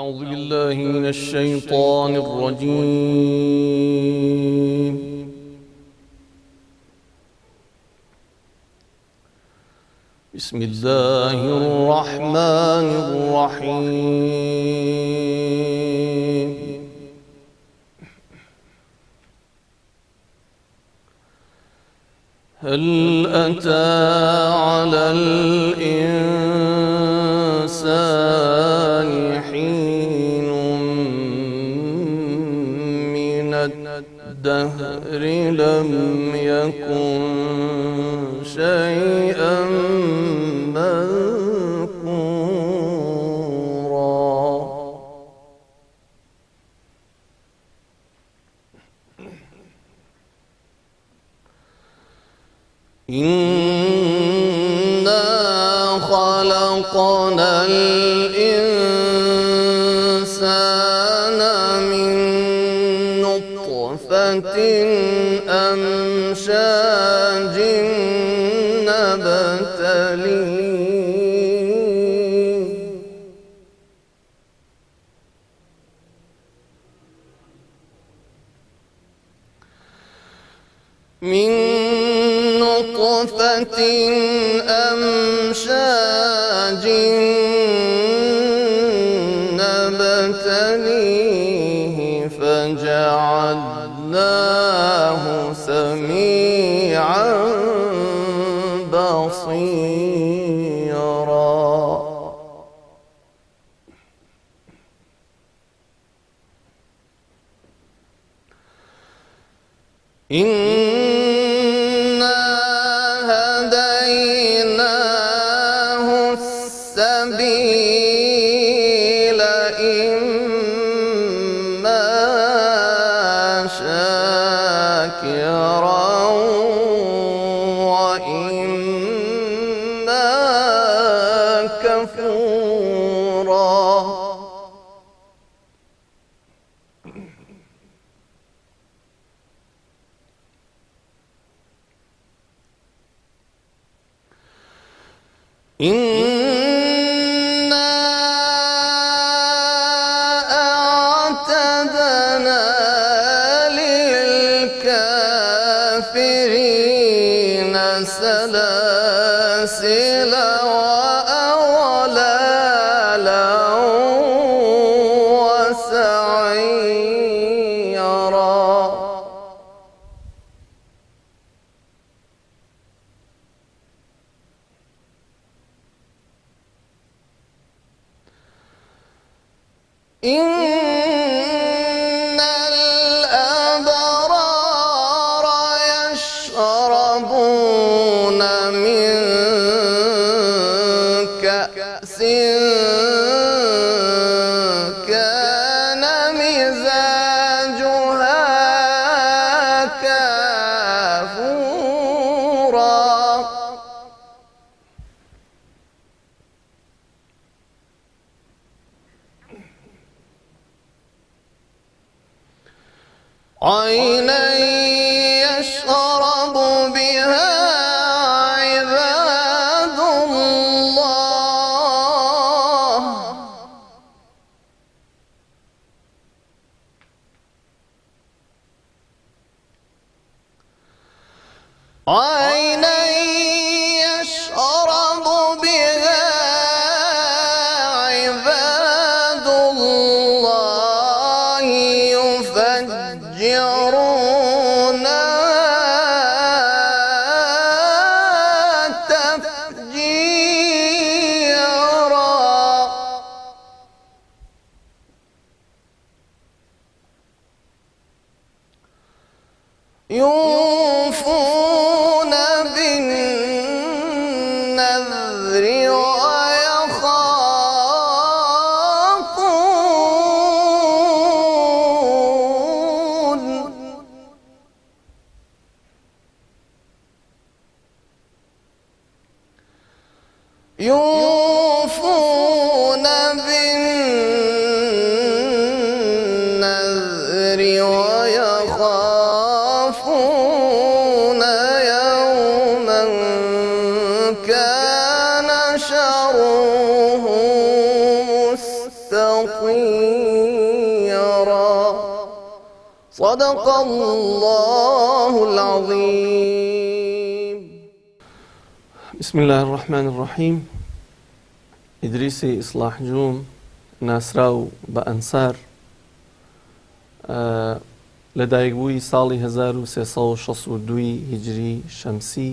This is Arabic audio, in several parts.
أعوذ بالله من الشيطان الرجيم. بسم الله الرحمن الرحيم. هل أتى على الإنسان حين من الدهر لم يكن شيئا مذكورا. إنا خلقنا الإنسان من نطفة أمشاج نبتليه من نطفة أمشاج نبتليه فجعلناه سميعا بصيرا. إنا هديناه السبيل إما شاكرا وإما كفورا. إنا أعتدنا للكافرين سلاسل وأغلالا وسعيرا. إن الأبرار يشربون من كأس كان مزاجها كافورا. عينا يشرب بها عباد الله عينا يشرب بها عباد الله يفجرونها تفجيرا. يوفون بالنذر ويخافون بالنذر ويخافون يوما كان شره مستطيرا. يرى صدق الله العظيم. بسم الله الرحمن الرحيم. ئیدریسی ئیسلاح جووم ناسراو بە ئەنسار لە دایکبووی ساڵی 1362 هیجری شەمسی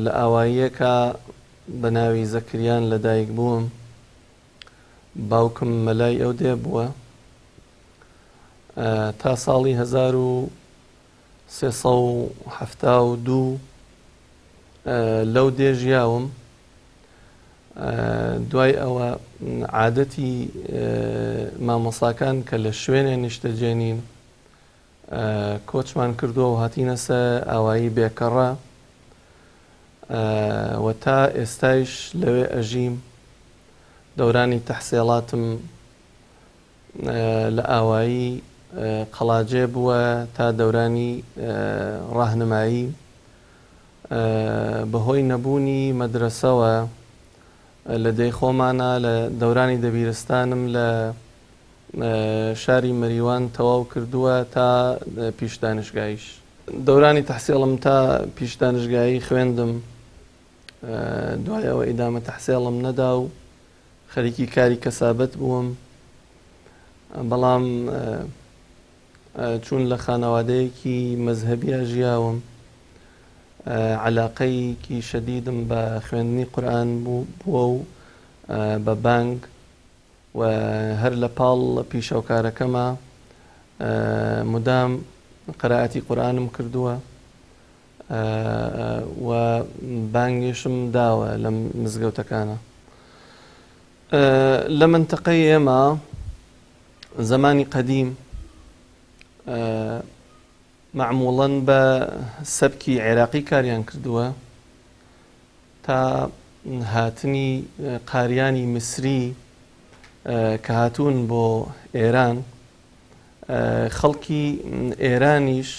لە ئاواییەکە بە ناوی زەکریان لە دایک بووم. باوکم مەلای ئەو دێ بووە تا ساڵی 1372 لەو دێژیاوم. دوای ئەوە عادەتی مامۆساکان کە لە شوێنێ نیشتەجێنین کۆچمان کردووە و هاتینە سەر ئاوایی بێکەڕە و تا ئێستایش لەوێ ئەژیم. دەورانی تەحسیڵاتم لە ئاوایی قەڵاجێ بووە تا دەورانی ڕاهنمایی. بەهۆی نەبوونی مەدرسەوە لە دەی خۆمانە لە دەورانی دەبیرستانم لە شاری مەریوان تەواو کردووە تا پیش دانشگاییش. دەورانی تەحسیڵم تا پیش دانشگایی خوێندم. دوای ئەوە ئیدامە تەحسیڵم نەدا و خەریکی کاری کەسابەت بووم. بەڵام چوون لە خانەوادەیەکی مەزهەبیە ژیاوم. علاقەیەکی شەدیدم بە خوێندنی قورئان بووە و بە بانگ و هەر لە پاڵ پیشەوکارەکەمە مدام قەرائەتی قورئانم کردووە و بانگیشم داوە لە مزگەوتەکانە. لە منتەقەی ئێمە زمانی قەدیم معموڵەن بە سەبکی عێراقی کاریان کردووە تا هاتنی قاریانی میسری کە هاتوون بۆ ئێران. خەڵکی ئێرانیش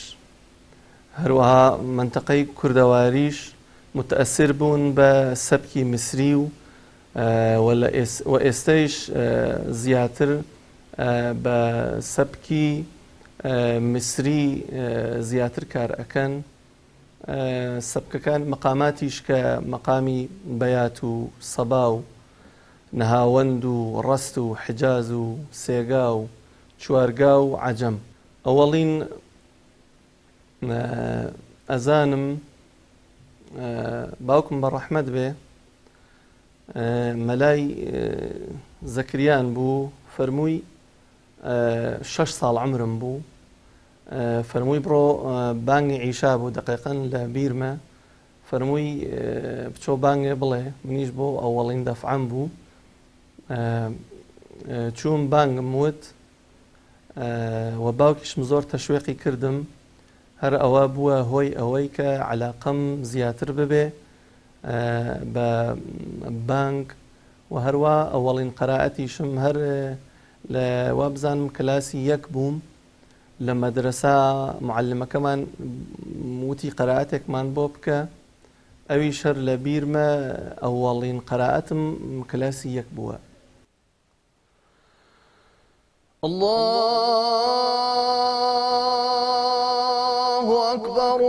هەروەها منتەقەی کوردەواریش متەئەسر بوون بە سەبکی میسری و ئێستەیش زیاتر بە سەبکی میسری زیاتر کار ئەکەن. سەبکەکان مەقاماتیش کە مەقامی بەیات و سەبا و نەهاوەند و ڕەست و حجاز و سێگا و چوارگا و عەجەم. ئەوەڵین ئەزانم باوکم بە ڕەحمەت بێ مەلای زەکریان بوو. فەرمووی 6 ساڵ عمرم بوو. فەرمووی بڕۆ بانگی عیشا بوو دەقیقەن لە بیرمە. فەرمووی بچۆ بانگێ بڵێ. منیش بۆ ئەوەڵین دەفعەم بوو. چووم بانگم وت و باوکیشم زۆر تەشویقی کردم. هەر ئەوە بووە هۆی ئەوەی کە عەلاقەم زیاتر ببێ بە بانگ و هەروە ئەوەڵین قەرائەتیشم هەر لە وا بزانم کلاسی یەک بووم لە مەدرسە معلمەکەمان وتی قەرائەتێکمان بۆ بکە. ئەویش هەر لە بیرمە ئەوەڵین قەرائەتم کلاسی یەک بووە. الله أكبر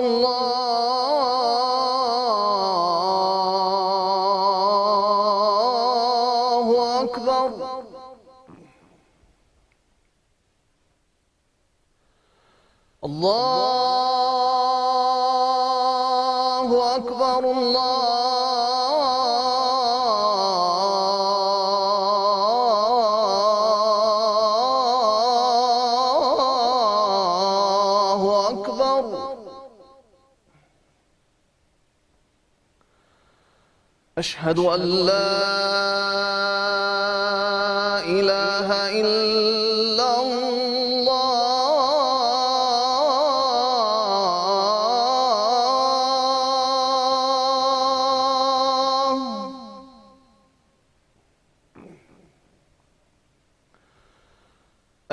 الله أكبر الله أكبر الله أكبر. أشهد أن لا إله إلا الله.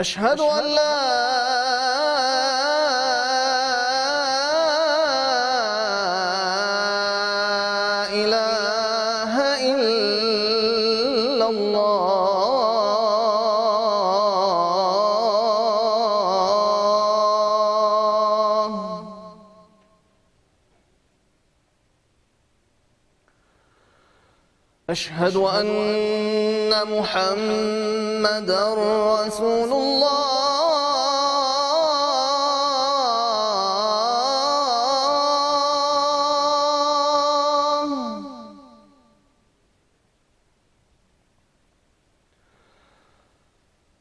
أشهد أن لا إله إلا الله. أشهد أن محمدا رسول الله.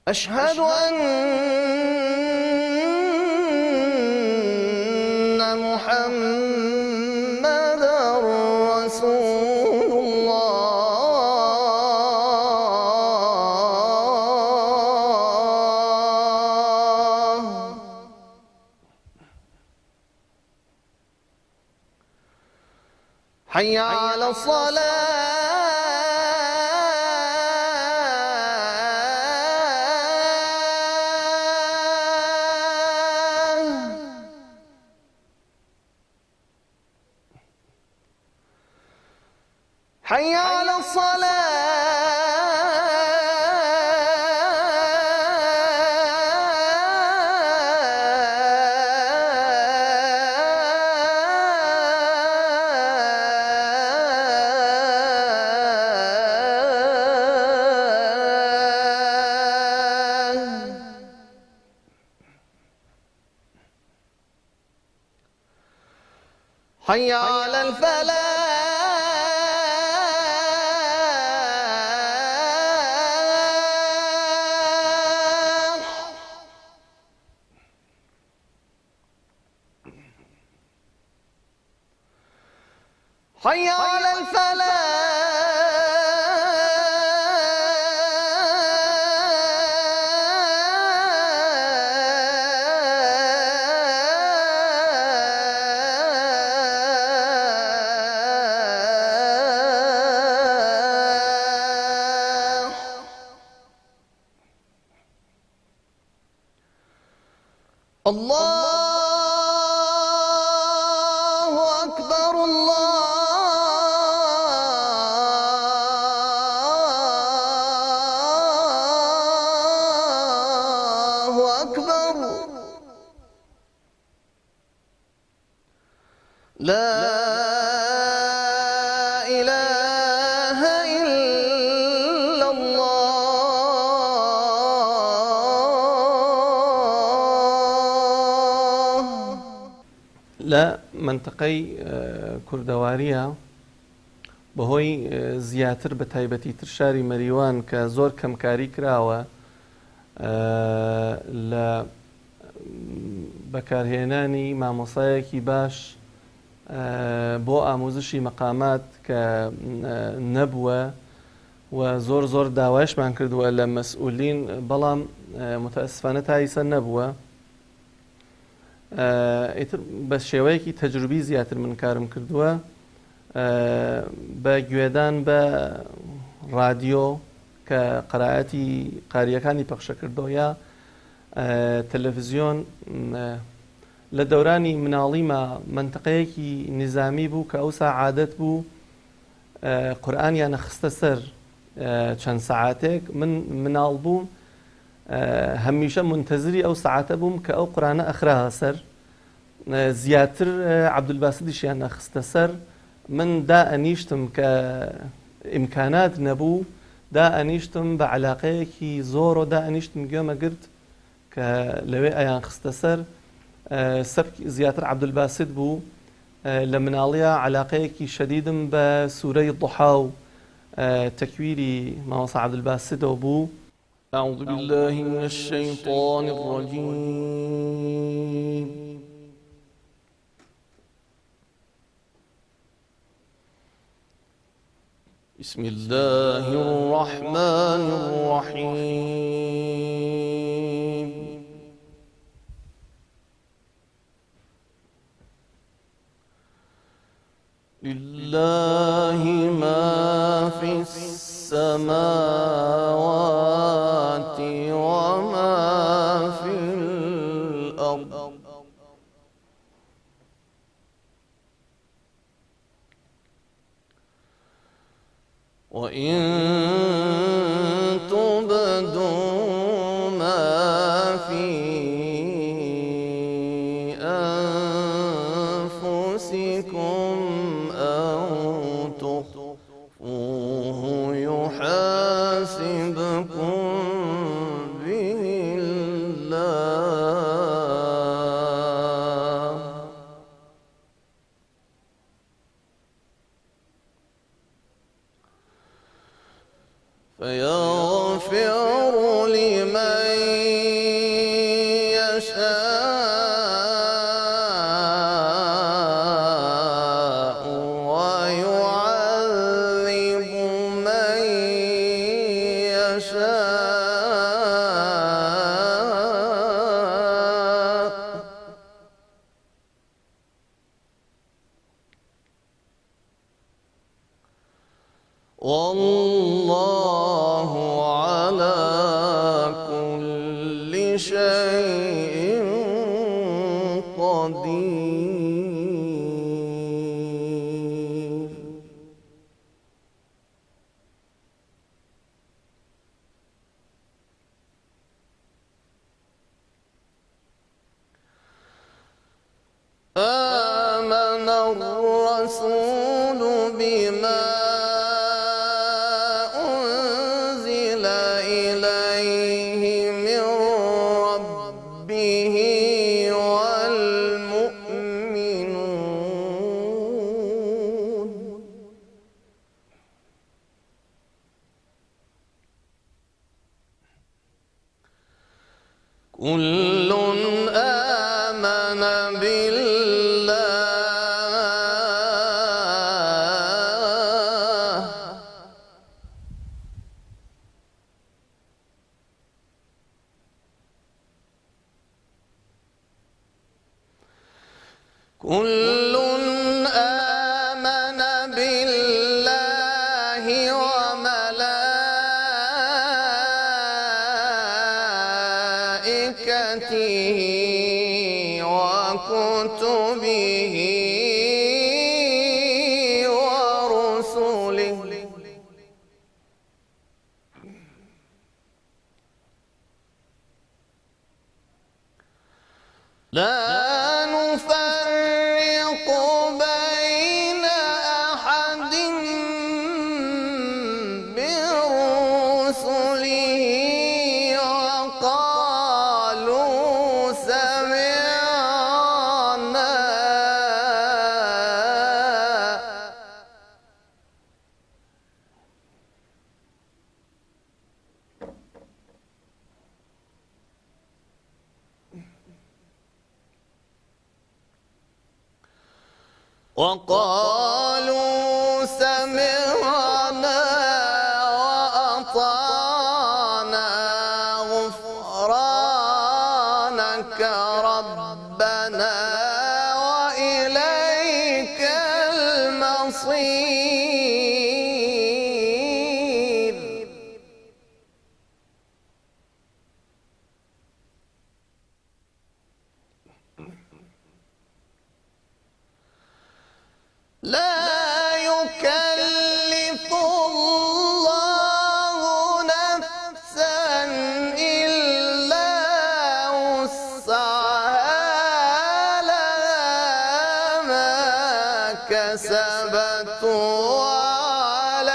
أشهد أن محمدا رسول الله. حي على الصلاة. حي على الصلاة. حي على الفلاح. حي على الفلاح. الله أكبر الله أكبر. لا إله إلا الله. لا منطقەی کوردەواریە بەهۆی زیاتر بە تایبەتی تر شاری مەریوان کە زۆر کەمکاری کراوە لە بەکارهێنانی مامۆسایەکی باش بۆ ئامۆزشی مەقامات کە نەبووە و زۆر داوایشمان کردووە لە مەسئولین، بەڵام متەئەسفانە تا ئیسە نەبووە. ئیتر بە شێوەیەکی تەجروبی زیاتر من کارم کردووە بە گوێدان بە رادیۆ کە قەرائەتی قاریەکانی پەخشەکردەوە یا تەلەڤیزیۆن. لە دەورانی مناڵیمە منتەقەیەکی نظامی بوو کە ئەوسا عادەت بوو قورئانیان نەخستە سەر چەند سەعاتێک. من مناڵ بووم هەمیشە منتەزری ئەو سەعاتە بووم کە ئەو قورئانە ئەخراها سەر. زیاتر عەبدولباسیدیشیان نەخستە سەر. من دائەنیشتم کە ئیمکانات نەبوو، دائەنیشتم بە عەلاقەیەکی زۆر و دائەنیشتم گوێمە گرت کە لەوێ ئەیان خستە سەر. سەرکی زیاتر عەبدولباسید بوو. لە مناڵیە عەلاقەیەکی شەدیدم بە سوورەی ضوحا و تەکویری مامۆستا عەبدولباسیدەوە بوو. أعوذ بالله من الشيطان الرجيم. بسم الله الرحمن الرحيم. لله ما في السماوات وما في الأرض. وإن تبدوا ما في أنفسكم أو تخفوه والله على كل شيء قدير. آمن الرسول بما أنزل إليه من ربه والمؤمنون كل آمن بالله كل آمن بالله وملائكته وكتبه ورسله لا نفرق بين أحد من رسله وقالوا سمعنا وأطعنا غفرانك ربنا وإليك المصير. لا يكلف الله نفسا إلا وسعها لها ما كسبت وعليها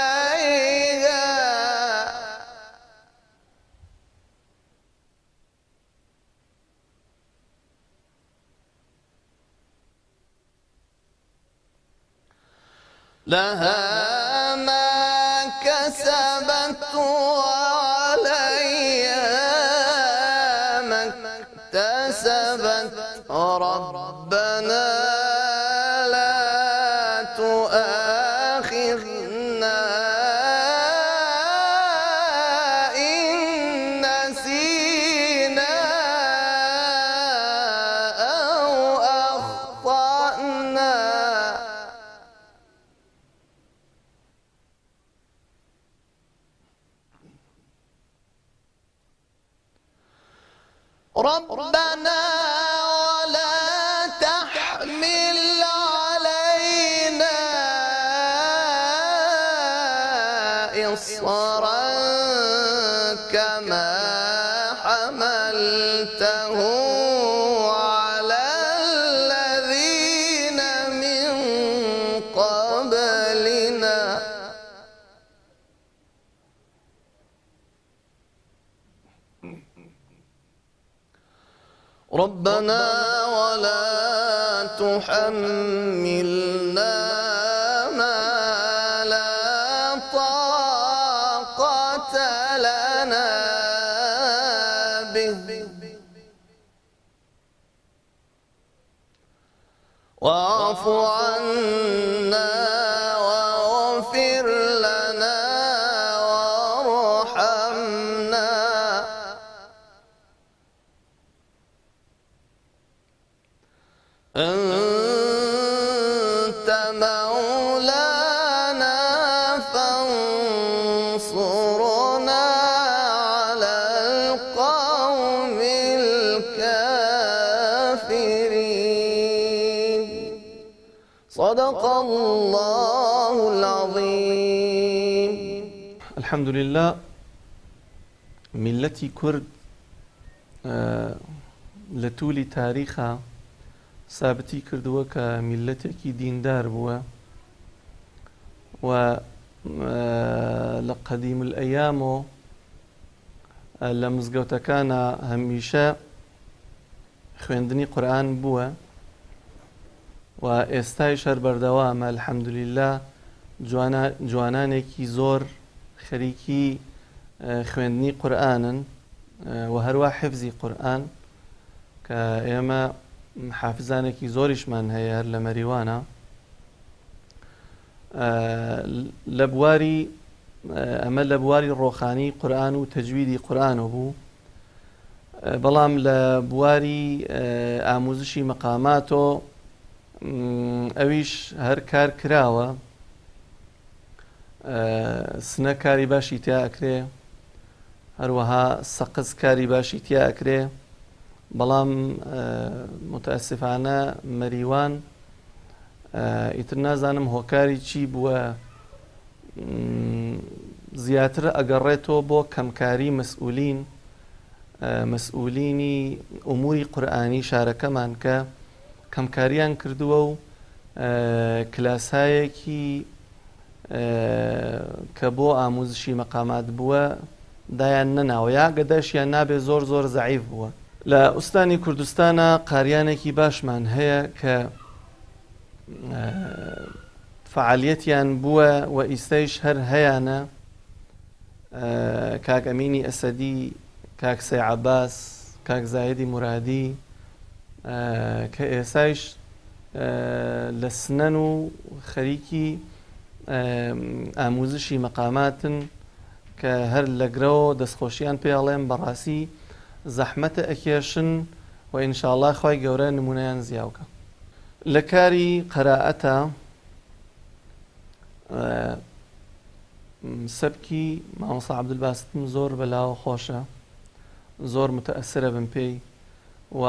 لها ما كسبت وعليها ما اكتسبت ربنا لا تؤاخذنا إن نسينا أو أخطأنا. ربنا ولا تحمل علينا إصرا كما حملته على الذين من قبلنا. ربنا ولا تحملنا ما لا طاقة لنا به واعف عنا واغفر لنا وارحمنا أنت مولانا فانصرنا صدق الله العظيم. الحمد لله. ملەتی کورد لە توولی تاریخە سابتی کردووە کە میلەتێکی دیندار بووە و لە قەدیم الئەیام و لە مزگەوتەکانە هەمیشە خوێندنی قورئان بووە و ئێستایش هەر بەردەوامە الحەمدولیلا جوانانێکی زۆر خەریکی خوێندنی قورئانن و هەروە حفزی قورئان کە ئێمە حافزانێکی زۆریشمان هەیە هەر لە مەریوانە لە بواری ئەمە لە بواری ڕۆخانی قورئان و تەجویدی قورئانە بوو بەڵام لە بواری ئاموزشی مەقاماتۆ ئەویش هەر کار کراوە سنە کاری باشی تیا ئەکرێ هەروەها سەقز کاری باشی تیا ئەکرێ بەڵام متاسفانە مەریوان ئیتر نازانم هۆکاری چی بووە زیاتر ئەگەڕێتەوە بۆ کەمکاری مەسئولینی ئوموری قورئانی شارەکەمان کە کەمکاریان کردووە و کلاسایەکی کە بۆ ئاموزشی مەقامات بووە دایان نەناوە یا گەدەشیان نابێ زۆر زەعیف بووە. لە ئوستانی کوردستانە قاریانێکی باشمان هەیە کە فعالیەتیان بووە و ئیستەیش هەر هەیەە کاک ئەمینی ئەسەدی، کاک سەی عەباس، کاک زایدی مورادی کە ئێسایش لە سنەن و خەریکی ئاموزشی مەقاماتن کە هەر لەگرەوە دەستخۆشیان پێڵێن بەڕاستی زەحمەتە ئەکێشن و ئینشاءڵڵا خوای گەورە نمونەیان زیاوکە. لە کاری قەرائەتە سەبکی مامۆستا عەبدولباستم زۆر بەلاوە خۆشە، زۆر متەئەسرە بم پێی و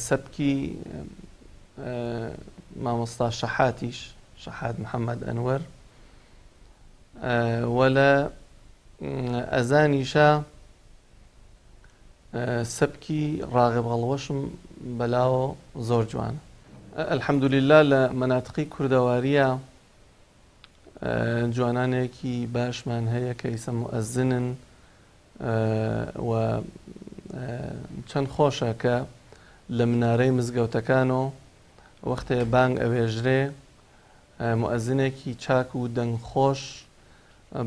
سەبکی مامۆستا شەحاتیش شەحات محەممەد ئەنوەر و لە ئەزانیشە سەبکی ڕاغب هەڵوەشم بەلاوە زۆر جوانە. الحەمدولیلا لە مەناتقی کوردەواریە جوانانێکی باشمان هەیە کە ئیسە موئەزنن و چەند خۆشە کە لە منارەی مزگەوتەکانەوە وەختێ بانگ ئەوێژرێ موئەزنێکی چاک و دەنگخۆش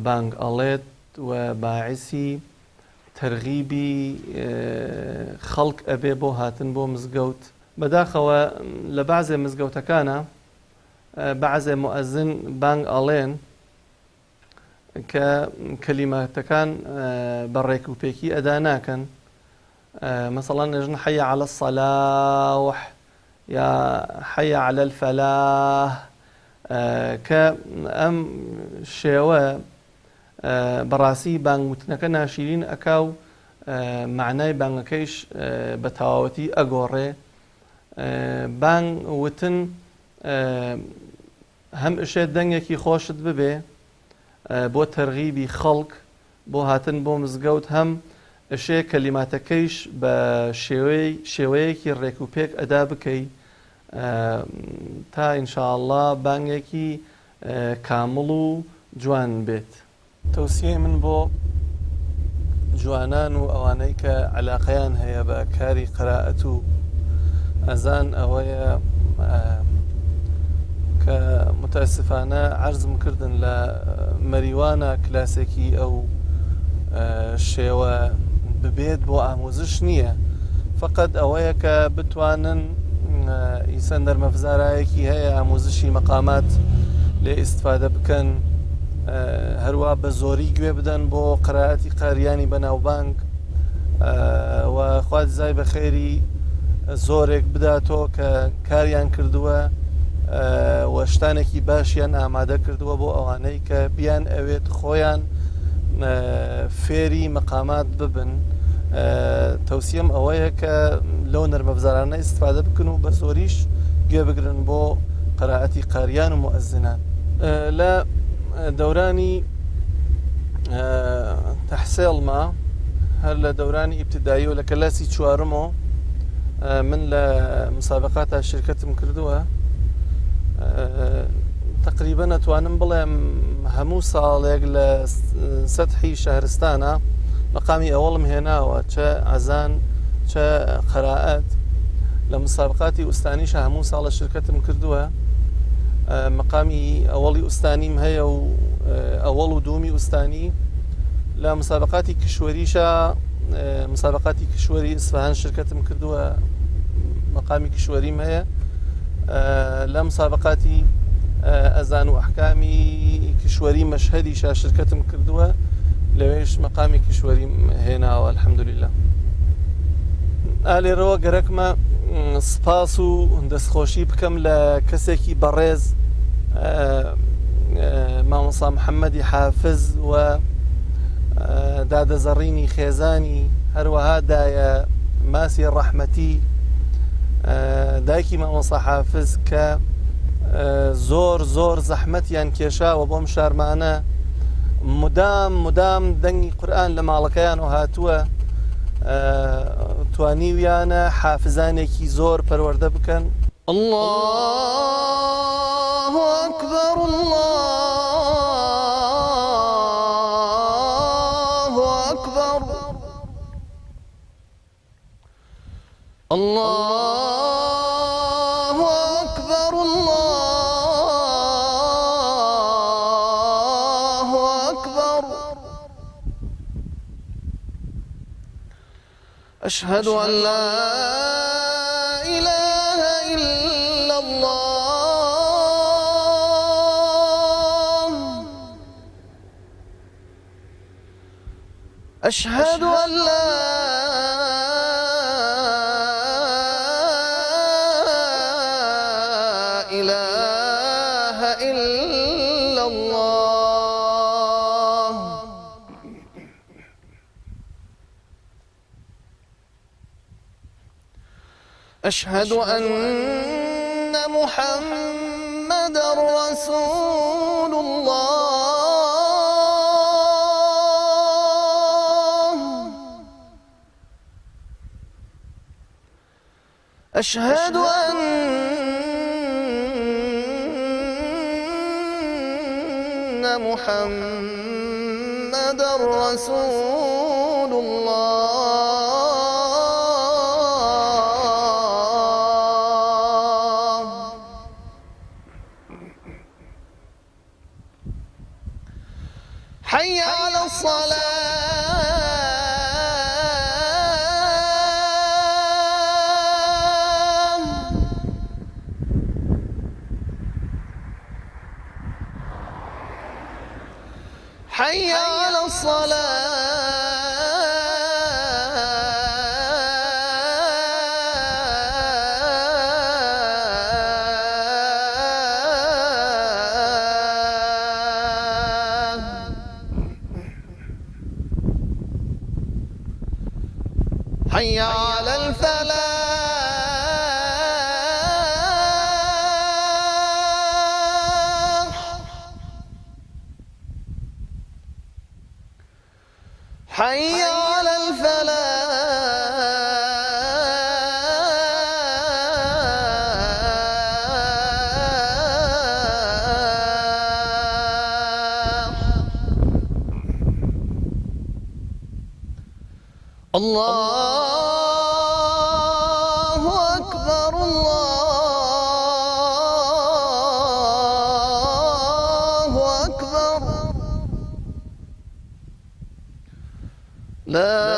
بانگ ئەڵێت و باعیسی تەرغیبی خەڵک ئەبێ بۆ هاتن بۆ مزگەوت. بەداخەوە لە بەعزێ مزگەوتەکانە بەعزێ موئەزن بانگ ئەڵێن کە کەلیماتەکان بە ڕێکوپێکی ئەدا ناکەن، مەسەڵەن ئەژن حەیە عەلە الصەلاح یا حەیە عەلە الفەلاح کە ئەم شێوە بەڕاستی بانگوتنەکە ناشرین ئەکا و معنای بانگەکەیش بە تەواوەتی ئەگۆڕێ. بانگ وتن هەم ئشێ دەنگێکی خۆشت ببێ بۆ تەرغیبی خەڵک بۆ هاتن بۆ مزگەوت، هەم ئشێ کەلیماتەکەیش بە شێوەیەکی ڕێکوپێک ئەدا بکەی تا ئینشاءڵڵا بانگێکی کامڵ و جوان بێت. تەوسیەی من بۆ جوانان و ئەوانەی کە عەلاقەیان هەیە بە کاری قەرائەت و ئەزان ئەوەیە کە متاسفانە عەرزم کردن لە مەریوانە کلاسێکی ئەو شێوە ببێت بۆ ئاموزش نییە، فقط ئەوەیە کە بتوانن ئیسەن دەرمەفزارایەکی هەیە ئاموزشی مەقامات لێ ئیستفادە بکەن، هەروە بە زۆری گوێ بدەن بۆ قەرائەتی قاریانی بەناوبانگ و خوا جزای بە خێری زۆرێک بداتەوە کە کاریان کردووە و شتانێکی باشیان ئامادە کردووە بۆ ئەوانەی کە بیان ئەوێت خۆیان فێری مەقامات ببن. تەوسیەم ئەوەیە کە لەو نەرمەبزارانە ئیستفادە بکەن و بە زۆریش گوێ بگرن بۆ قراءەتی قاریان و مؤەزنان لە دەورانی تەحسێڵما هەر لە دەورانی ئیبتیدایی و لە کەلاسی چوارمەوە من لە مسابقاتا شرکتم کردووە تقریبا نەتوانم بڵێم هەموو ساڵێک لە سەتحی شارستانە مەقامی ئەوەڵم هێناوە چە ئەزان چە قەراءەت لە مسابقاتی ئوستانیش هەموو ساڵە شرکتم کردووە مەقامی ئەوەڵی ئوستانیم هەیە و ئەوەڵ و دوومی ئوستانی لە مسابقاتی کشوەریشە مسابقاتی کشوەری ئیسفەهان شرکتم کردووە مەقامی کشوەریم هەیە لە مسابقاتی ئەزان و ئەحکامی کشوەری مەشهەدیشە شرکتم کردووە لەوێش مەقامی کشوەریم هێناوە الحەمدولillah ئالێرەوە گەرەکمە سپاس و دەستخۆشی بکەم لە کەسێکی بەڕێز مامۆستا محەممەدی حافز و دادەزەڕینی خێزانی هەروەها دایە ماسی ڕەحمەتی دایکی مامۆستا حافز کە زۆر زەحمەتیان کێشاوە بۆم شارمانە مدام دەنگی قورئان لە ماڵەکەیان و هاتووە توانیویانە حافزانێکی زۆر پەروەردە بکەن الله أكبر الله أكبر الله أكبر الله أكبر أشهد أن لا إله إلا الله أشهد أن لا إله إلا الله أشهد أن محمدًا رسول الله أشهد أن محمدًا رسول الله حي على الصلاة حي على الصلاة حي على الفلاح حي على الفلاح الله أكبر الله أكبر لا